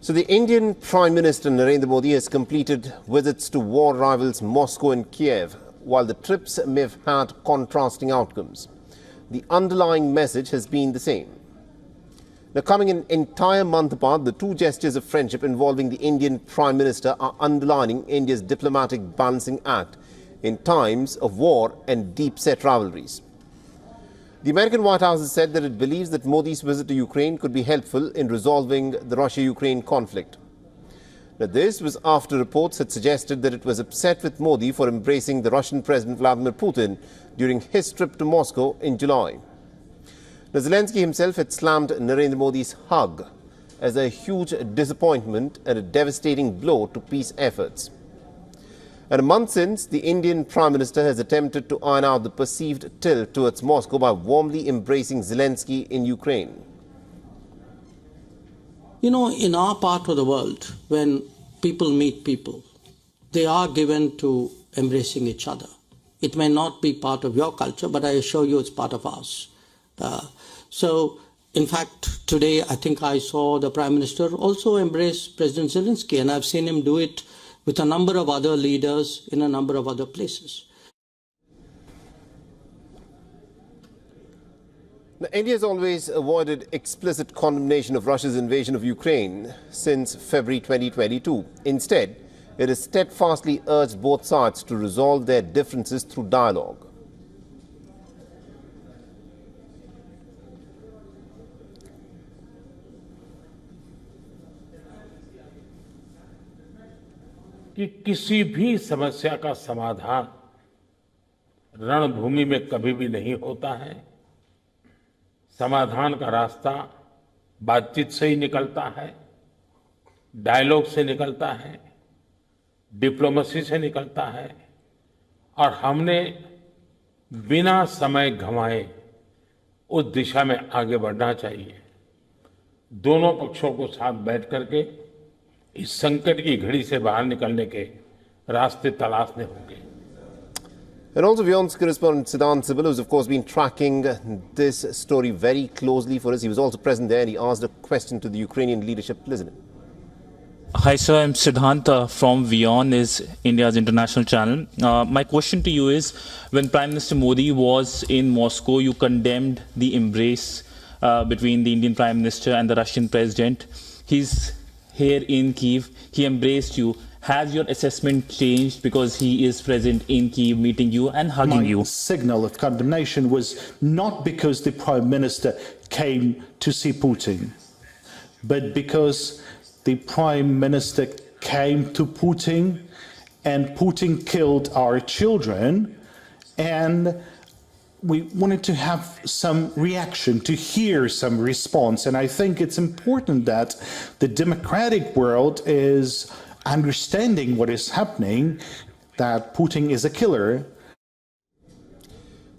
So the Indian Prime Minister Narendra Modi has completed visits to war rivals Moscow and Kyiv. While the trips may have had contrasting outcomes, the underlying message has been the same. Now, coming an entire month apart, the two gestures of friendship involving the Indian Prime Minister are underlining India's diplomatic balancing act in times of war and deep-set rivalries. The American White House has said that it believes that Modi's visit to Ukraine could be helpful in resolving the Russia-Ukraine conflict. Now, this was after reports had suggested that it was upset with Modi for embracing the Russian President Vladimir Putin during his trip to Moscow in July. Now, Zelensky himself had slammed Narendra Modi's hug as a huge disappointment and a devastating blow to peace efforts. And a month since, the Indian Prime Minister has attempted to iron out the perceived tilt towards Moscow by warmly embracing Zelensky in Ukraine. You know, in our part of the world, when people meet people, they are given to embracing each other. It may not be part of your culture, but I assure you it's part of ours. So, in fact, today I think I saw the Prime Minister also embrace President Zelensky, and I've seen him do it with a number of other leaders in a number of other places. Now, India has always avoided explicit condemnation of Russia's invasion of Ukraine since February 2022. Instead, it has steadfastly urged both sides to resolve their differences through dialogue. कि किसी भी समस्या का समाधान रणभूमि में कभी भी नहीं होता है। समाधान का रास्ता बातचीत से ही निकलता है, डायलॉग से निकलता है, डिप्लोमेसी से निकलता है, और हमने बिना समय गंवाए उस दिशा में आगे बढ़ना चाहिए। दोनों पक्षों को साथ बैठ करके इस संकट की घड़ी से बाहर निकलने के रास्ते तलाशने होंगे। And also WION's correspondent Siddhant Sibal, who's of course been tracking this story very closely for us. He was also present there and he asked a question to the Ukrainian leadership. Listen. Hi sir, I'm Siddhant from WION, is India's international channel. My question to you is, when Prime Minister Modi was in Moscow, you condemned the embrace between the Indian Prime Minister and the Russian President. He's here in Kyiv, he embraced you. Has your assessment changed because he is present in Kyiv, meeting you and hugging you? My signal of condemnation was not because the Prime Minister came to see Putin, but because the Prime Minister came to Putin and Putin killed our children, and we wanted to have some reaction, to hear some response. And I think it's important that the democratic world is understanding what is happening, that Putin is a killer.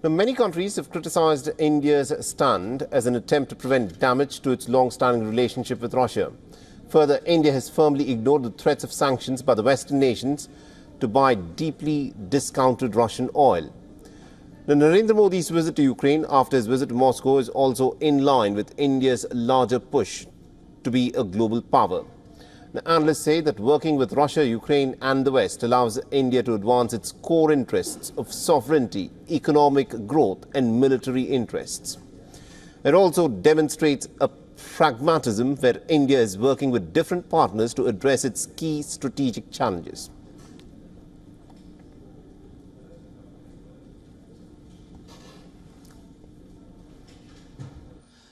Now, many countries have criticized India's stand as an attempt to prevent damage to its long-standing relationship with Russia. Further, India has firmly ignored the threats of sanctions by the Western nations to buy deeply discounted Russian oil. Now, Narendra Modi's visit to Ukraine after his visit to Moscow is also in line with India's larger push to be a global power. Now, analysts say that working with Russia, Ukraine and the West allows India to advance its core interests of sovereignty, economic growth and military interests. It also demonstrates a pragmatism where India is working with different partners to address its key strategic challenges.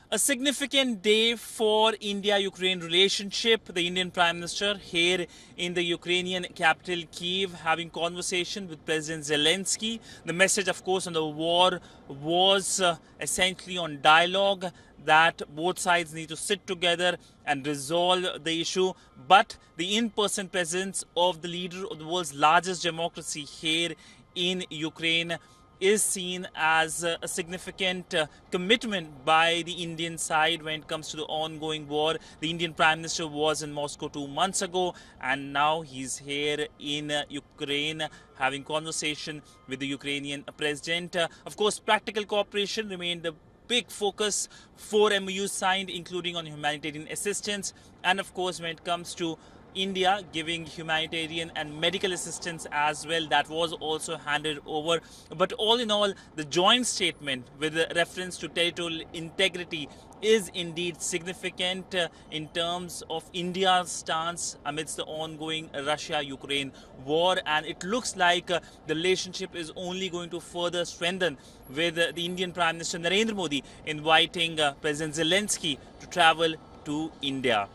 A significant day for India-Ukraine relationship. The Indian Prime Minister here in the Ukrainian capital Kyiv having conversation with President Zelensky. The message, of course, on the war was essentially on dialogue, that both sides need to sit together and resolve the issue. But the in-person presence of the leader of the world's largest democracy here in Ukraine is seen as a significant commitment by the Indian side when it comes to the ongoing war. The Indian Prime Minister was in Moscow 2 months ago, and now he's here in Ukraine having conversation with the Ukrainian president. Of course, practical cooperation remained the big focus. 4 MOUs signed, including on humanitarian assistance. And of course, when it comes to India giving humanitarian and medical assistance as well, that was also handed over. But all in all, the joint statement with reference to territorial integrity is indeed significant in terms of India's stance amidst the ongoing Russia-Ukraine war, and it looks like the relationship is only going to further strengthen with the Indian Prime Minister Narendra Modi inviting President Zelensky to travel to India.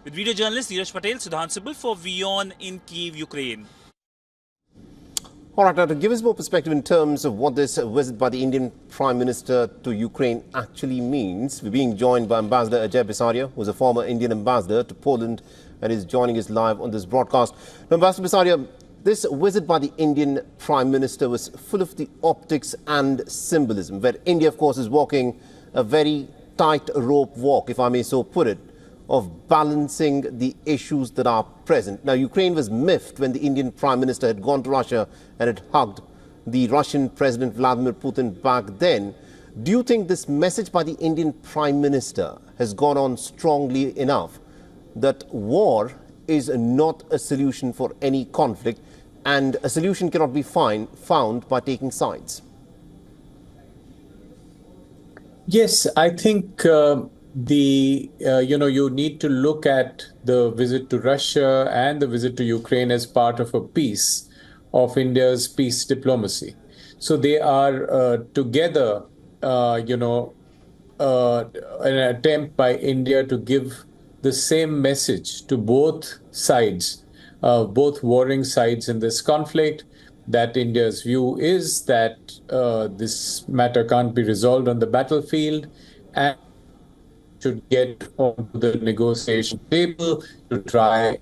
With video journalist Neeraj Patel, Sudhan Sibal for WION in Kyiv, Ukraine. All right, now to give us more perspective in terms of what this visit by the Indian Prime Minister to Ukraine actually means, we're being joined by Ambassador Ajay Bisaria, who's a former Indian ambassador to Poland and is joining us live on this broadcast. Now, Ambassador Bisaria, this visit by the Indian Prime Minister was full of the optics and symbolism, where India, of course, is walking a very tight rope walk, if I may so put it, of balancing the issues that are present. Now, Ukraine was miffed when the Indian Prime Minister had gone to Russia and had hugged the Russian President Vladimir Putin back then. Do you think this message by the Indian Prime Minister has gone on strongly enough that war is not a solution for any conflict and a solution cannot be found by taking sides? Yes, I think you need to look at the visit to Russia and the visit to Ukraine as part of a piece of India's peace diplomacy. So they are together, an attempt by India to give the same message to both sides, both warring sides in this conflict, that India's view is that this matter can't be resolved on the battlefield and should get onto the negotiation table to try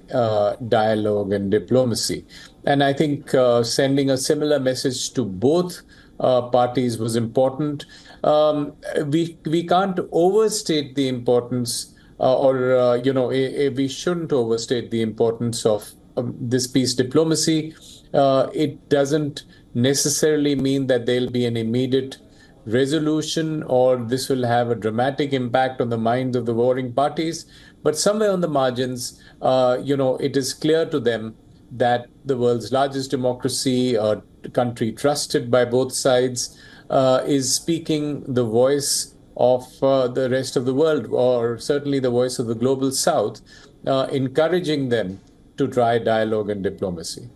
dialogue and diplomacy. And I think sending a similar message to both parties was important. We can't overstate the importance, we shouldn't overstate the importance of this peace diplomacy. It doesn't necessarily mean that there'll be an immediate resolution or this will have a dramatic impact on the minds of the warring parties. But somewhere on the margins, it is clear to them that the world's largest democracy, a country trusted by both sides, is speaking the voice of the rest of the world, or certainly the voice of the global south, encouraging them to try dialogue and diplomacy.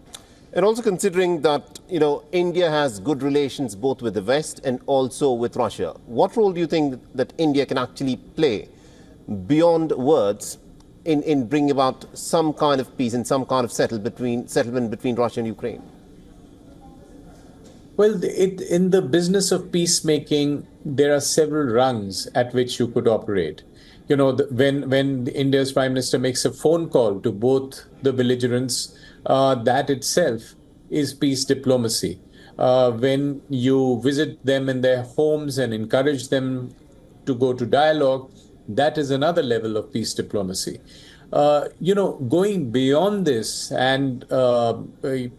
And also considering that, India has good relations both with the West and also with Russia. What role do you think that India can actually play beyond words in bringing about some kind of peace and some kind of settlement between Russia and Ukraine? Well, in the business of peacemaking, there are several rungs at which you could operate. When India's Prime Minister makes a phone call to both the belligerents, that itself is peace diplomacy. When you visit them in their homes and encourage them to go to dialogue, that is another level of peace diplomacy. Going beyond this and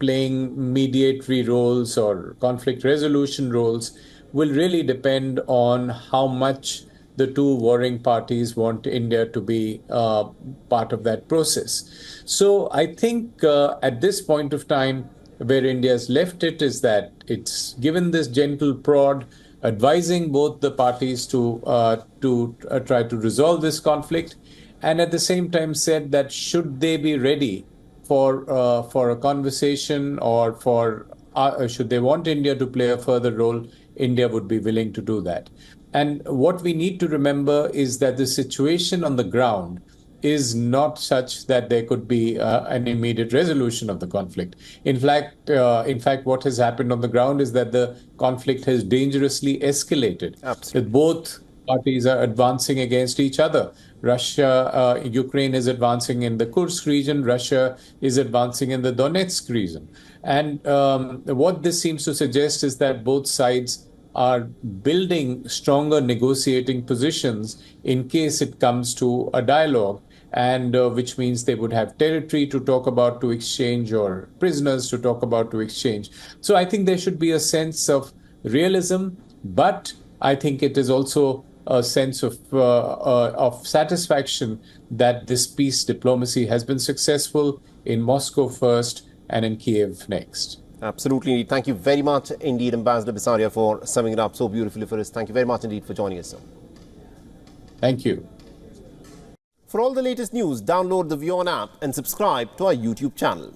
playing mediatory roles or conflict resolution roles will really depend on how much the two warring parties want India to be part of that process. So I think at this point of time, where India's left it is that it's given this gentle prod, advising both the parties to try to resolve this conflict, and at the same time said that should they be ready for a conversation or should they want India to play a further role, India would be willing to do that. And what we need to remember is that the situation on the ground is not such that there could be an immediate resolution of the conflict. In fact, what has happened on the ground is that the conflict has dangerously escalated. Absolutely. Both parties are advancing against each other. Ukraine is advancing in the Kursk region. Russia is advancing in the Donetsk region. And what this seems to suggest is that both sides are building stronger negotiating positions in case it comes to a dialogue, and which means they would have territory to talk about to exchange or prisoners to talk about to exchange. So I think there should be a sense of realism, but I think it is also a sense of satisfaction that this peace diplomacy has been successful in Moscow first and in Kyiv next. Absolutely. Thank you very much indeed, Ambassador Bisaria, for summing it up so beautifully for us. Thank you very much indeed for joining us, sir. Thank you. For all the latest news, download the WION app and subscribe to our YouTube channel.